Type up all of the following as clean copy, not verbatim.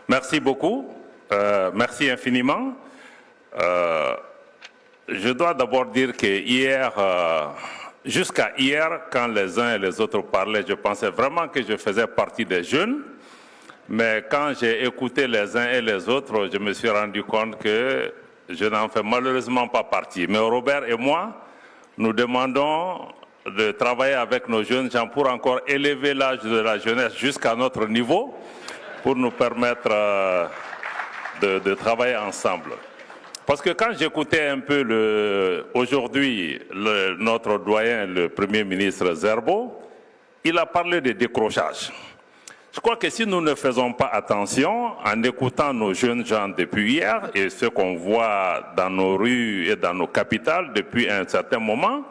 Merci beaucoup. Merci infiniment. Je dois d'abord dire que hier, jusqu'à hier, quand les uns et les autres parlaient, je pensais vraiment que je faisais partie des jeunes. Mais quand j'ai écouté les uns et les autres, je me suis rendu compte que je n'en fais malheureusement pas partie. Mais Robert et moi, nous demandons de travailler avec nos jeunes gens pour encore élever l'âge de la jeunesse jusqu'à notre niveau, pour nous permettre de travailler ensemble. Parce que quand j'écoutais un peu aujourd'hui notre doyen, le Premier ministre Zerbo, il a parlé de décrochage. Je crois que si nous ne faisons pas attention, en écoutant nos jeunes gens depuis hier et ce qu'on voit dans nos rues et dans nos capitales depuis un certain moment,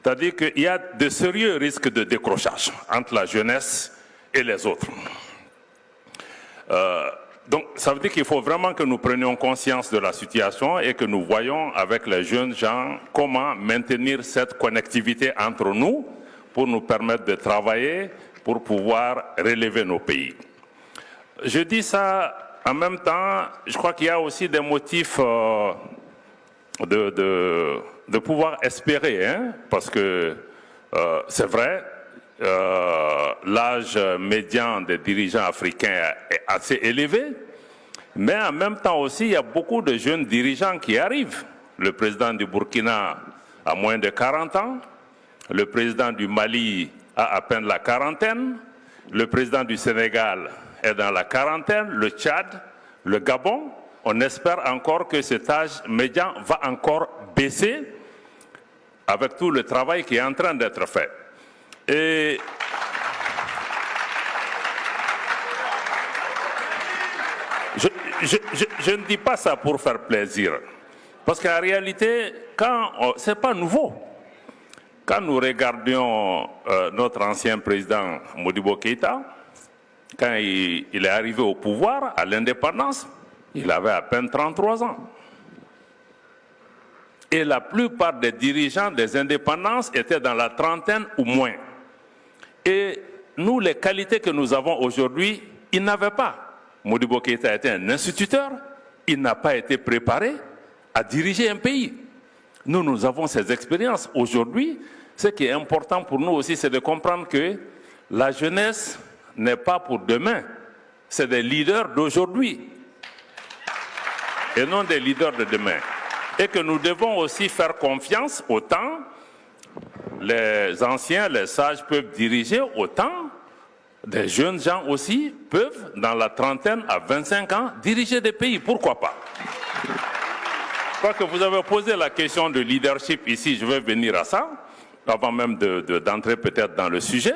c'est-à-dire qu'il y a de sérieux risques de décrochage entre la jeunesse et les autres. Donc, ça veut dire qu'il faut vraiment que nous prenions conscience de la situation et que nous voyons avec les jeunes gens comment maintenir cette connectivité entre nous pour nous permettre de travailler, pour pouvoir relever nos pays. Je dis ça en même temps, je crois qu'il y a aussi des motifs de pouvoir espérer, hein, parce que c'est vrai, l'âge médian des dirigeants africains est assez élevé, mais en même temps aussi, il y a beaucoup de jeunes dirigeants qui arrivent. Le président du Burkina a moins de 40 ans, le président du Mali a à peine la quarantaine, le président du Sénégal est dans la quarantaine, le Tchad, le Gabon. On espère encore que cet âge médian va encore baisser avec tout le travail qui est en train d'être fait. Et je ne dis pas ça pour faire plaisir, parce qu'en réalité, ce n'est pas nouveau. Quand nous regardions notre ancien président Modibo Keïta, quand il est arrivé au pouvoir, à l'indépendance, il avait à peine 33 ans. Et la plupart des dirigeants des indépendances étaient dans la trentaine ou moins. Et nous, les qualités que nous avons aujourd'hui, ils n'avaient pas. Modibo Keïta était un instituteur, il n'a pas été préparé à diriger un pays. Nous avons ces expériences. Aujourd'hui, ce qui est important pour nous aussi, c'est de comprendre que la jeunesse n'est pas pour demain, c'est des leaders d'aujourd'hui et non des leaders de demain. Et que nous devons aussi faire confiance au temps. Les anciens, les sages peuvent diriger autant, des jeunes gens aussi peuvent, dans la trentaine à 25 ans, diriger des pays. Pourquoi pas? Je crois que vous avez posé la question de leadership ici, je vais venir à ça, avant même d'entrer peut-être dans le sujet.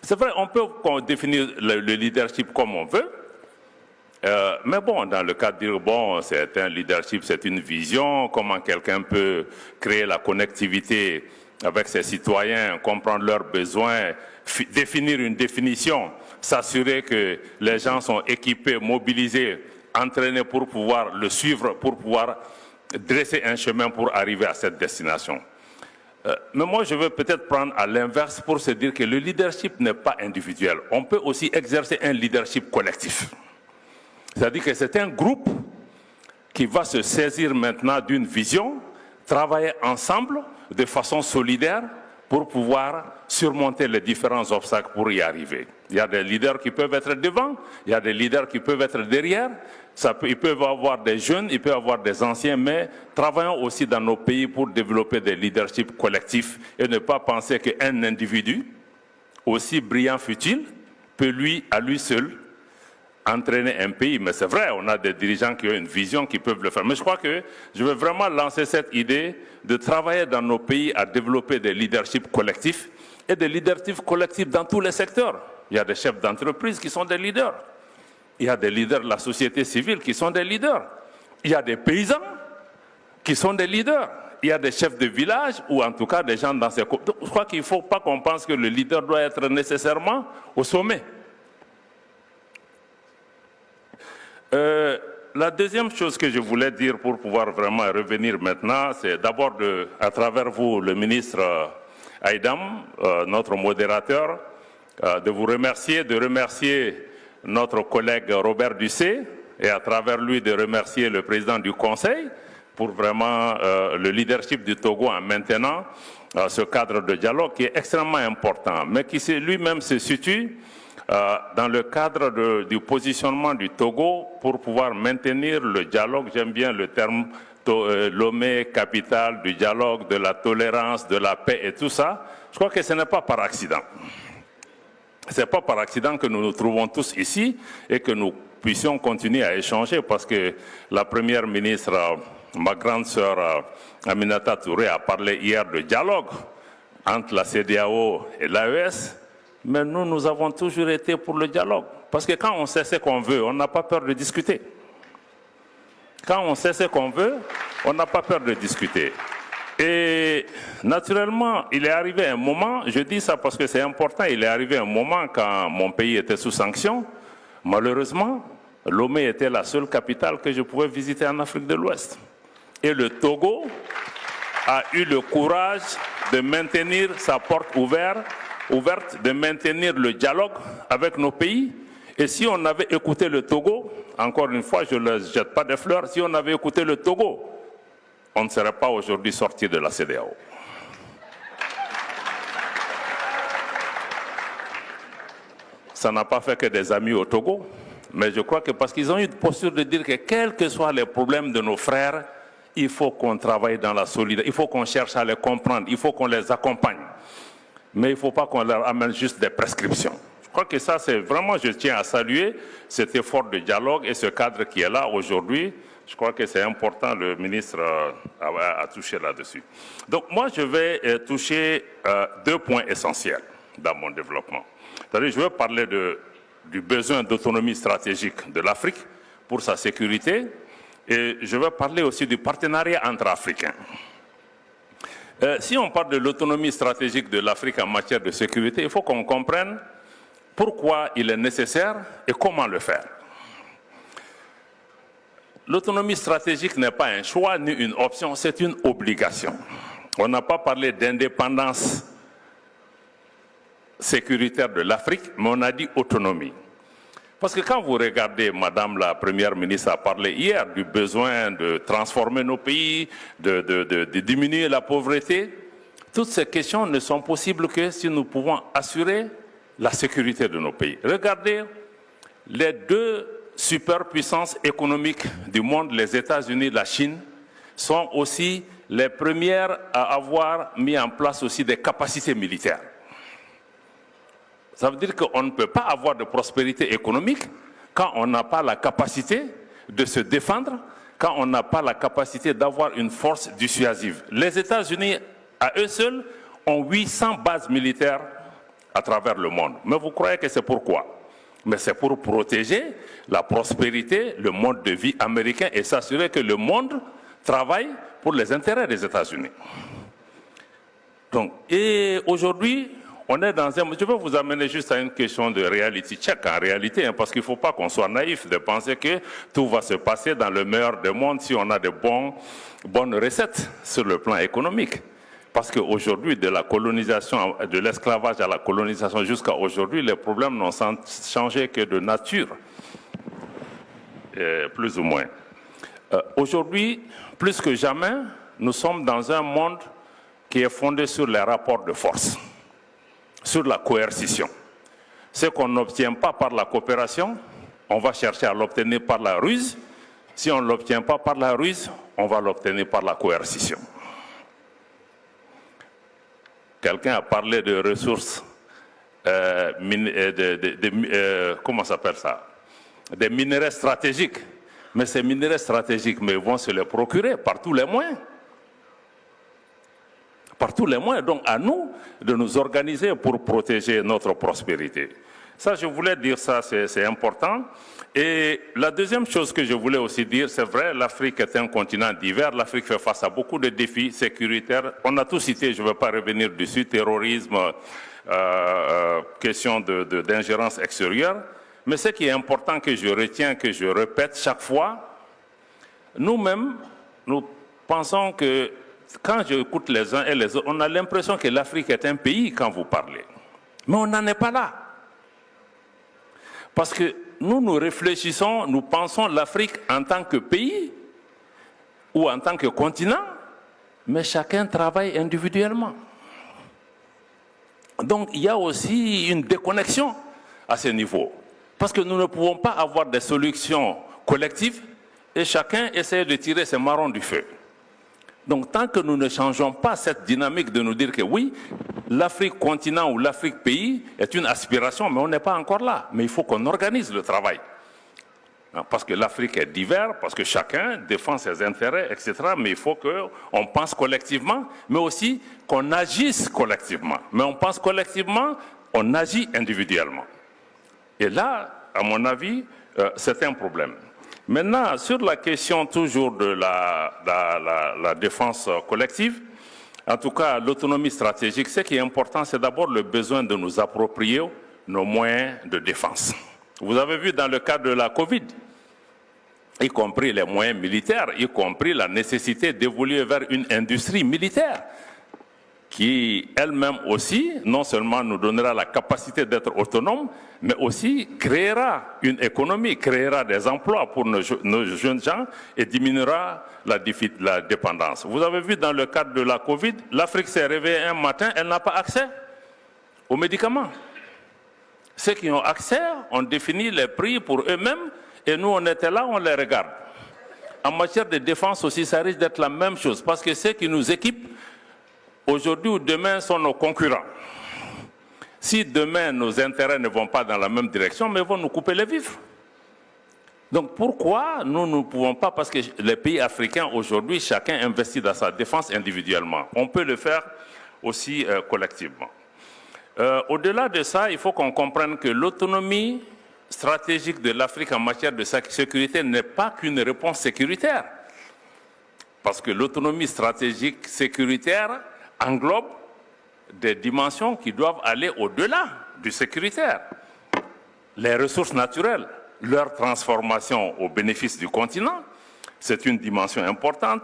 C'est vrai, on peut définir le leadership comme on veut, mais bon, dans le cas de dire, bon, c'est un leadership, c'est une vision, comment quelqu'un peut créer la connectivité avec ses citoyens, comprendre leurs besoins, définir une définition, s'assurer que les gens sont équipés, mobilisés, entraînés pour pouvoir le suivre, pour pouvoir dresser un chemin pour arriver à cette destination. Mais moi, je veux peut-être prendre à l'inverse pour se dire que le leadership n'est pas individuel. On peut aussi exercer un leadership collectif. C'est-à-dire que c'est un groupe qui va se saisir maintenant d'une vision, travailler ensemble de façon solidaire pour pouvoir surmonter les différents obstacles pour y arriver. Il y a des leaders qui peuvent être devant, il y a des leaders qui peuvent être derrière. Ils peuvent avoir des jeunes, ils peuvent avoir des anciens, mais travaillons aussi dans nos pays pour développer des leaderships collectifs et ne pas penser qu'un individu, aussi brillant fut-il, peut à lui seul, entraîner un pays. Mais c'est vrai, on a des dirigeants qui ont une vision, qui peuvent le faire. Mais je crois que je veux vraiment lancer cette idée de travailler dans nos pays à développer des leaderships collectifs et des leaderships collectifs dans tous les secteurs. Il y a des chefs d'entreprise qui sont des leaders. Il y a des leaders de la société civile qui sont des leaders. Il y a des paysans qui sont des leaders. Il y a des chefs de village ou en tout cas des gens dans ces... Je crois qu'il ne faut pas qu'on pense que le leader doit être nécessairement au sommet. La deuxième chose que je voulais dire pour pouvoir vraiment revenir maintenant, c'est d'abord à travers vous, le ministre Aïdam, notre modérateur, de vous remercier, de remercier notre collègue Robert Ducé et à travers lui de remercier le président du Conseil pour vraiment le leadership du Togo en maintenant ce cadre de dialogue qui est extrêmement important, mais qui lui-même se situe dans le cadre du positionnement du Togo pour pouvoir maintenir le dialogue. J'aime bien le terme Lomé, capitale du dialogue, de la tolérance, de la paix et tout ça. Je crois que ce n'est pas par accident. Ce n'est pas par accident que nous nous trouvons tous ici et que nous puissions continuer à échanger, parce que la première ministre, ma grande sœur Aminata Touré, a parlé hier de dialogue entre la CEDEAO et l'AES, mais nous avons toujours été pour le dialogue. Parce que quand on sait ce qu'on veut, on n'a pas peur de discuter. Quand on sait ce qu'on veut, on n'a pas peur de discuter. Et naturellement, il est arrivé un moment, je dis ça parce que c'est important, il est arrivé un moment quand mon pays était sous sanction, malheureusement, Lomé était la seule capitale que je pouvais visiter en Afrique de l'Ouest. Et le Togo a eu le courage de maintenir sa porte ouverte, de maintenir le dialogue avec nos pays. Et si on avait écouté le Togo, encore une fois, je ne leur jette pas de fleurs, si on avait écouté le Togo, on ne serait pas aujourd'hui sorti de la CEDEAO. Ça n'a pas fait que des amis au Togo, mais je crois que parce qu'ils ont eu une posture de dire que quels que soient les problèmes de nos frères, il faut qu'on travaille dans la solidarité, il faut qu'on cherche à les comprendre, il faut qu'on les accompagne. Mais il ne faut pas qu'on leur amène juste des prescriptions. Je crois que ça, c'est vraiment, je tiens à saluer cet effort de dialogue et ce cadre qui est là aujourd'hui. Je crois que c'est important, le ministre a touché là-dessus. Donc moi, je vais toucher 2 points essentiels dans mon développement. C'est-à-dire, je vais parler du besoin d'autonomie stratégique de l'Afrique pour sa sécurité, et je vais parler aussi du partenariat entre Africains. Si on parle de l'autonomie stratégique de l'Afrique en matière de sécurité, il faut qu'on comprenne pourquoi il est nécessaire et comment le faire. L'autonomie stratégique n'est pas un choix ni une option, c'est une obligation. On n'a pas parlé d'indépendance sécuritaire de l'Afrique, mais on a dit autonomie. Parce que quand vous regardez, Madame la Première ministre a parlé hier du besoin de transformer nos pays, de diminuer la pauvreté, toutes ces questions ne sont possibles que si nous pouvons assurer la sécurité de nos pays. Regardez les 2 superpuissances économiques du monde, les États-Unis et la Chine, sont aussi les premières à avoir mis en place aussi des capacités militaires. Ça veut dire qu'on ne peut pas avoir de prospérité économique quand on n'a pas la capacité de se défendre, quand on n'a pas la capacité d'avoir une force dissuasive. Les États-Unis, à eux seuls, ont 800 bases militaires à travers le monde. Mais vous croyez que c'est pourquoi? Mais c'est pour protéger la prospérité, le mode de vie américain et s'assurer que le monde travaille pour les intérêts des États-Unis. Donc, et aujourd'hui, on est dans un... Je vais vous amener juste à une question de reality check en réalité, parce qu'il ne faut pas qu'on soit naïf de penser que tout va se passer dans le meilleur des mondes si on a de bonnes recettes sur le plan économique. Parce qu'aujourd'hui, de la colonisation, de l'esclavage à la colonisation jusqu'à aujourd'hui, les problèmes n'ont changé que de nature, plus ou moins. Aujourd'hui, plus que jamais, nous sommes dans un monde qui est fondé sur les rapports de force, sur la coercition. Ce qu'on n'obtient pas par la coopération, on va chercher à l'obtenir par la ruse. Si on ne l'obtient pas par la ruse, on va l'obtenir par la coercition. Quelqu'un a parlé de ressources, comment s'appelle ça? Des minerais stratégiques. Mais ces minerais stratégiques, mais ils vont se les procurer par tous les moyens. Par tous les moyens. Donc à nous de nous organiser pour protéger notre prospérité. Ça, je voulais dire ça, c'est important. Et la deuxième chose que je voulais aussi dire, c'est vrai, l'Afrique est un continent divers, l'Afrique fait face à beaucoup de défis sécuritaires. On a tout cité, je ne vais pas revenir dessus, terrorisme, question d'ingérence extérieure. Mais ce qui est important que je retiens, que je répète chaque fois, nous-mêmes, nous pensons que quand j'écoute les uns et les autres, on a l'impression que l'Afrique est un pays quand vous parlez. Mais on n'en est pas là. Parce que nous réfléchissons, nous pensons l'Afrique en tant que pays ou en tant que continent, mais chacun travaille individuellement. Donc il y a aussi une déconnexion à ce niveau. Parce que nous ne pouvons pas avoir des solutions collectives et chacun essaie de tirer ses marrons du feu. Donc tant que nous ne changeons pas cette dynamique de nous dire que oui, l'Afrique continent ou l'Afrique pays est une aspiration, mais on n'est pas encore là. Mais il faut qu'on organise le travail. Parce que l'Afrique est divers, parce que chacun défend ses intérêts, etc. Mais il faut qu'on pense collectivement, mais aussi qu'on agisse collectivement. Mais on pense collectivement, on agit individuellement. Et là, à mon avis, c'est un problème. Maintenant, sur la question toujours de la défense collective, en tout cas l'autonomie stratégique, ce qui est important, c'est d'abord le besoin de nous approprier nos moyens de défense. Vous avez vu dans le cadre de la Covid, y compris les moyens militaires, y compris la nécessité d'évoluer vers une industrie militaire qui elle-même aussi, non seulement nous donnera la capacité d'être autonome, mais aussi créera une économie, créera des emplois pour nos jeunes gens et diminuera la dépendance. Vous avez vu dans le cadre de la Covid, l'Afrique s'est réveillée un matin, elle n'a pas accès aux médicaments. Ceux qui ont accès ont défini les prix pour eux-mêmes et nous on était là, on les regarde. En matière de défense aussi, ça risque d'être la même chose parce que ceux qui nous équipent aujourd'hui ou demain sont nos concurrents. Si demain nos intérêts ne vont pas dans la même direction, mais ils vont nous couper les vivres. Donc pourquoi nous ne pouvons pas, parce que les pays africains aujourd'hui, chacun investit dans sa défense individuellement. On peut le faire aussi collectivement. Au-delà de ça, il faut qu'on comprenne que l'autonomie stratégique de l'Afrique en matière de sécurité n'est pas qu'une réponse sécuritaire. Parce que l'autonomie stratégique sécuritaire englobe des dimensions qui doivent aller au-delà du sécuritaire. Les ressources naturelles, leur transformation au bénéfice du continent, c'est une dimension importante.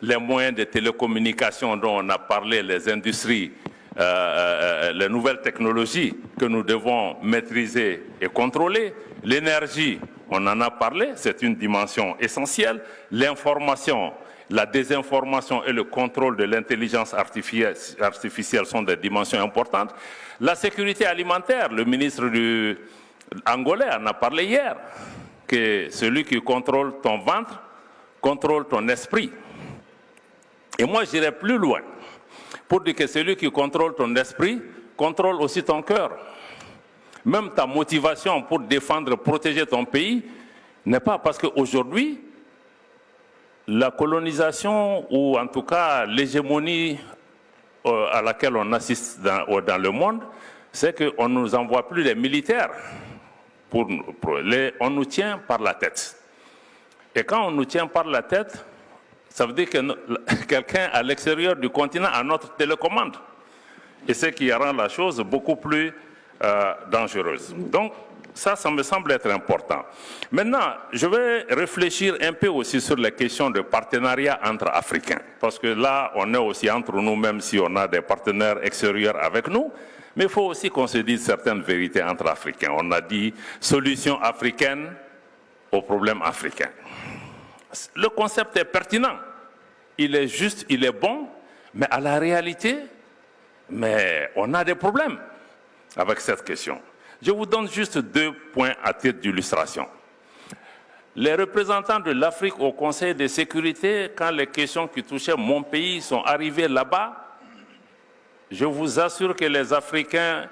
Les moyens de télécommunication dont on a parlé, les industries, les nouvelles technologies que nous devons maîtriser et contrôler, l'énergie, on en a parlé, c'est une dimension essentielle, l'information, la désinformation et le contrôle de l'intelligence artificielle sont des dimensions importantes. La sécurité alimentaire, le ministre angolais en a parlé hier, que celui qui contrôle ton ventre contrôle ton esprit. Et moi j'irai plus loin pour dire que celui qui contrôle ton esprit contrôle aussi ton cœur. Même ta motivation pour défendre, protéger ton pays n'est pas parce qu'aujourd'hui, la colonisation, ou en tout cas l'hégémonie à laquelle on assiste dans le monde, c'est qu'on ne nous envoie plus les militaires. On nous tient par la tête. Et quand on nous tient par la tête, ça veut dire que quelqu'un à l'extérieur du continent a notre télécommande. Et ce qui rend la chose beaucoup plus dangereuse. Donc, ça me semble être important. Maintenant, je vais réfléchir un peu aussi sur les questions de partenariat entre Africains. Parce que là, on est aussi entre nous, même si on a des partenaires extérieurs avec nous. Mais il faut aussi qu'on se dise certaines vérités entre Africains. On a dit solution africaine aux problèmes africains. Le concept est pertinent. Il est juste, il est bon, mais à la réalité, on a des problèmes avec cette question. Je vous donne juste 2 points à titre d'illustration. Les représentants de l'Afrique au Conseil de sécurité, quand les questions qui touchaient mon pays sont arrivées là-bas, je vous assure que les Africains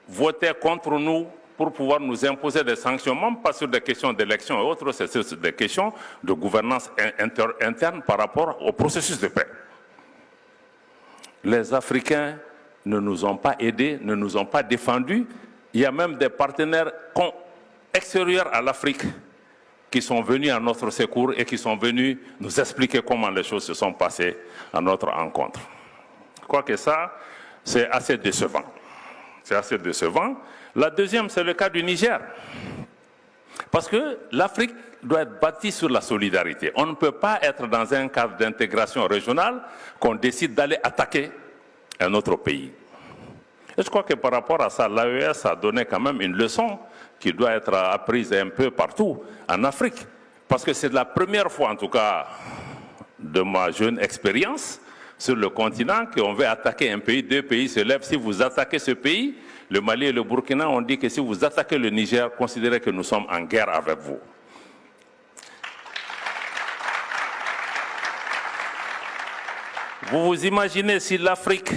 votaient contre nous pour pouvoir nous imposer des sanctions, même pas sur des questions d'élection et autres, c'est sur des questions de gouvernance interne par rapport au processus de paix. Les Africains ne nous ont pas aidés, ne nous ont pas défendus. Il y a même des partenaires extérieurs à l'Afrique qui sont venus à notre secours et qui sont venus nous expliquer comment les choses se sont passées à notre rencontre. Je crois que ça, c'est assez décevant. C'est assez décevant. La deuxième, c'est le cas du Niger. Parce que l'Afrique doit être bâtie sur la solidarité. On ne peut pas être dans un cadre d'intégration régionale qu'on décide d'aller attaquer un autre pays. Et je crois que par rapport à ça, l'AES a donné quand même une leçon qui doit être apprise un peu partout en Afrique. Parce que c'est la première fois, en tout cas, de ma jeune expérience sur le continent, qu'on veut attaquer un pays, deux pays se lèvent. Si vous attaquez ce pays, le Mali et le Burkina, on dit que si vous attaquez le Niger, considérez que nous sommes en guerre avec vous. Vous vous imaginez si l'Afrique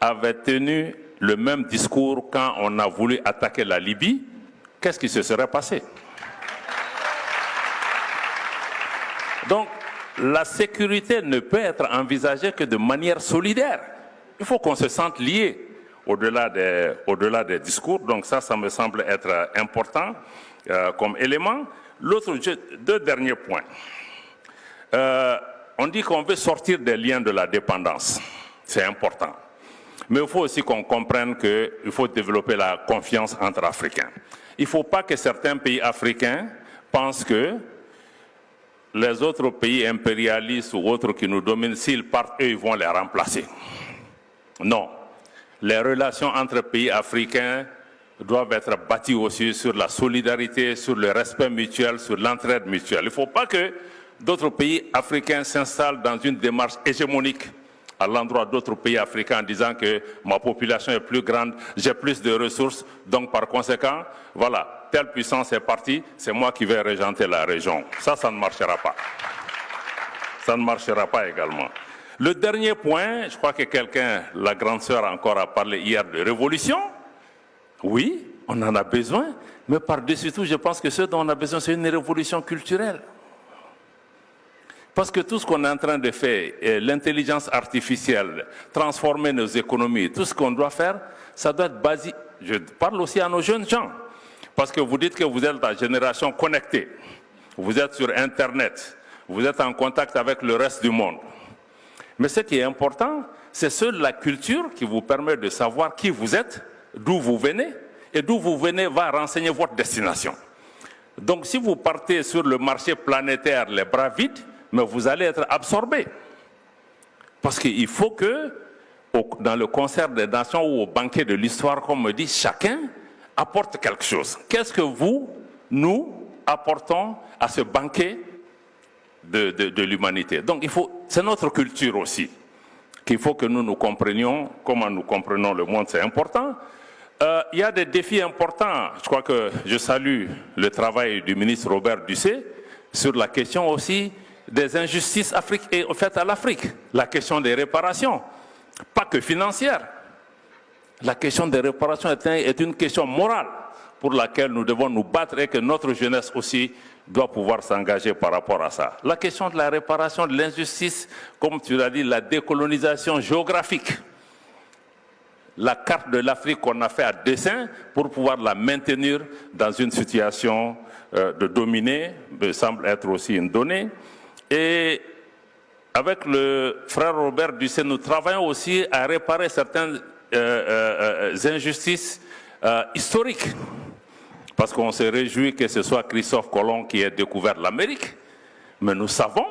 avait tenu le même discours quand on a voulu attaquer la Libye, qu'est-ce qui se serait passé? Donc, la sécurité ne peut être envisagée que de manière solidaire. Il faut qu'on se sente lié au-delà des discours. Donc ça me semble être important comme élément. Deux derniers points. On dit qu'on veut sortir des liens de la dépendance. C'est important. Mais il faut aussi qu'on comprenne qu'il faut développer la confiance entre Africains. Il ne faut pas que certains pays africains pensent que les autres pays impérialistes ou autres qui nous dominent, s'ils partent, eux, ils vont les remplacer. Non. Les relations entre pays africains doivent être bâties aussi sur la solidarité, sur le respect mutuel, sur l'entraide mutuelle. Il ne faut pas que d'autres pays africains s'installent dans une démarche hégémonique à l'endroit d'autres pays africains en disant que ma population est plus grande, j'ai plus de ressources, donc par conséquent, voilà, telle puissance est partie, c'est moi qui vais régenter la région. Ça ne marchera pas. Ça ne marchera pas également. Le dernier point, je crois que la grande sœur encore a parlé hier de révolution. Oui, on en a besoin, mais par-dessus tout, je pense que ce dont on a besoin, c'est une révolution culturelle. Parce que tout ce qu'on est en train de faire, l'intelligence artificielle, transformer nos économies, tout ce qu'on doit faire, ça doit être basé. Je parle aussi à nos jeunes gens. Parce que vous dites que vous êtes la génération connectée. Vous êtes sur Internet. Vous êtes en contact avec le reste du monde. Mais ce qui est important, c'est seule la culture qui vous permet de savoir qui vous êtes, d'où vous venez, et d'où vous venez va renseigner votre destination. Donc si vous partez sur le marché planétaire les bras vides, mais vous allez être absorbé. Parce qu'il faut que, dans le concert des nations ou au banquet de l'histoire, comme me dit, chacun apporte quelque chose. Qu'est-ce que nous apportons à ce banquet de l'humanité? Donc c'est notre culture aussi qu'il faut que nous comprenions. Comment nous comprenons le monde, c'est important. Il y a des défis importants. Je crois que je salue le travail du ministre Robert Dussé sur la question aussi des injustices faites à l'Afrique. La question des réparations, pas que financières. La question des réparations est une question morale pour laquelle nous devons nous battre et que notre jeunesse aussi doit pouvoir s'engager par rapport à ça. La question de la réparation de l'injustice, comme tu l'as dit, la décolonisation géographique. La carte de l'Afrique qu'on a fait à dessein pour pouvoir la maintenir dans une situation de dominée, me semble être aussi une donnée. Et avec le frère Robert Dussé, nous travaillons aussi à réparer certaines injustices historiques. Parce qu'on se réjouit que ce soit Christophe Colomb qui ait découvert l'Amérique. Mais nous savons,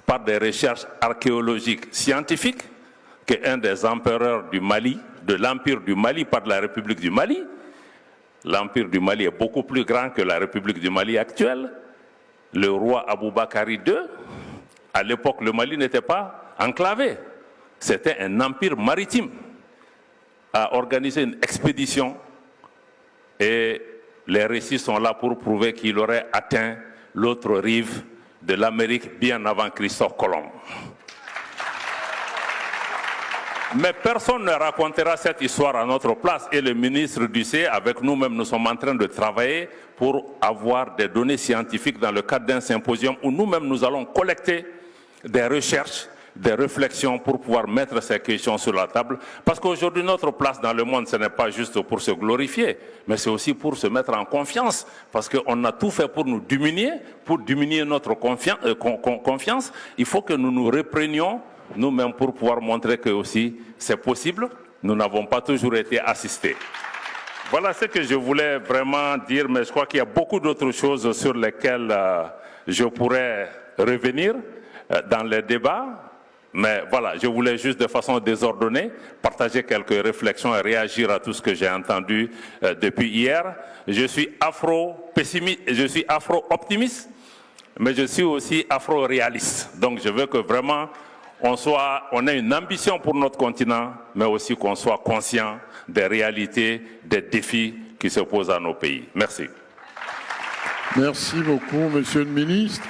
par des recherches archéologiques scientifiques, qu'un des empereurs du Mali, de l'Empire du Mali par la République du Mali, l'Empire du Mali est beaucoup plus grand que la République du Mali actuelle. Le roi Aboubakari II, à l'époque, le Mali n'était pas enclavé. C'était un empire maritime. A organisé une expédition et les récits sont là pour prouver qu'il aurait atteint l'autre rive de l'Amérique bien avant Christophe Colomb. Mais personne ne racontera cette histoire à notre place et le ministre Dussé, avec nous-mêmes, nous sommes en train de travailler pour avoir des données scientifiques dans le cadre d'un symposium où nous-mêmes nous allons collecter des recherches, des réflexions pour pouvoir mettre ces questions sur la table. Parce qu'aujourd'hui, notre place dans le monde, ce n'est pas juste pour se glorifier, mais c'est aussi pour se mettre en confiance. Parce qu'on a tout fait pour nous diminuer, pour diminuer notre confiance. Il faut que nous nous reprenions nous-mêmes pour pouvoir montrer que aussi c'est possible. Nous n'avons pas toujours été assistés. Voilà ce que je voulais vraiment dire, mais je crois qu'il y a beaucoup d'autres choses sur lesquelles je pourrais revenir dans les débats. Mais voilà, je voulais juste de façon désordonnée partager quelques réflexions et réagir à tout ce que j'ai entendu depuis hier. Je suis afro-pessimiste, je suis afro-optimiste, mais je suis aussi afro-réaliste. Donc je veux que vraiment on ait une ambition pour notre continent, mais aussi qu'on soit conscient des réalités, des défis qui se posent à nos pays. Merci. Merci beaucoup, Monsieur le Ministre.